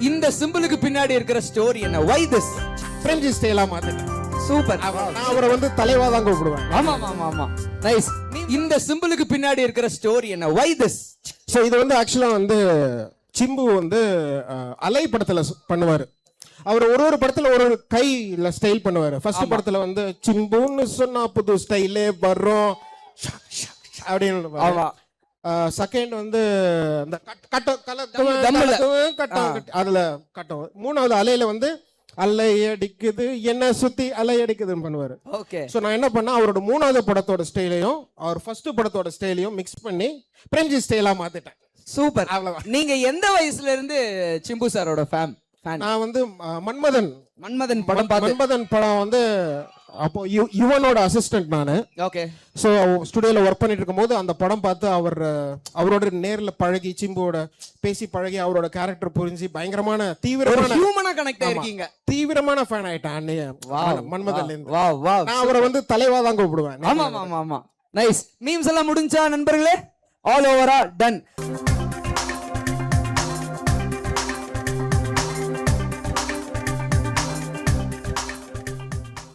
இந்த சிம்பிளுக்கு பின்னாடி இருக்கிற ஸ்டோரி என்ன? why this? பிரெஞ்சு ஸ்டைலா மாத்திட்டேன். சூப்பர். நான் அவரை வந்து தலைவா தான் கூப்பிடுவேன். ஆமா ஆமா ஆமா நைஸ். இந்த சிம்பிளுக்கு பின்னாடி இருக்கிற ஸ்டோரி என்ன? why this? ஸோ இது வந்து ஆக்சுவலா வந்து சிம்பு வந்து அலை படத்துல பண்ணுவாரு. அவர் ஒரு படத்துல ஒரு கையில ஸ்டைல் பண்ணுவாரு. ஃபர்ஸ்ட் படத்துல வந்து சிம்புன்னு சொன்னா புது ஸ்டைலே வரும் அப்படின்னு. ஆமா. செகண்ட் வந்து அந்த அதுல கட்டம். மூணாவது அலையில வந்து அலை அடிக்குது என்ன சுத்தி அலை அடிக்குதுன்னு பண்ணுவாரு. ஓகே. சோ நான் என்ன பண்ணா அவரோட மூணாவது படத்தோட ஸ்டைலையும் அவர் ஃபர்ஸ்ட் படத்தோட ஸ்டைலையும் மிக்ஸ் பண்ணி பிரெஞ்சு ஸ்டைலா மாத்திட்டேன். சூப்பர். நீங்க எந்த வயசுல இருந்து சிம்பு சாரோட ஃபேன்? நான் வந்து மன்மதன் படம் வந்து அப்போ யுவனோட அசிஸ்டன்ட் நானு. ஓகே. சோ ஸ்டுடியோல ஒர்க் பண்ணிட்டு இருக்கும்போது அந்த படம் பார்த்து அவரோட நேர்ல பழகி சிம்புவோட பேசி பழகி அவரோட கேரக்டர் புரிஞ்சு பயங்கரமான ஹியூமனா கனெக்ட் ஆயிருக்கீங்க. தீவிரமான ஃபேன் ஆயிட்டேன் மன்மதன்ல இருந்து. நான் அவரை வந்து தலைவா தான் கூப்பிடுவேன். ஆமா ஆமா ஆமா நைஸ். மீம்ஸ் எல்லாம் முடிஞ்சா நண்பர்களே? ஆல் ஓவரா டன்.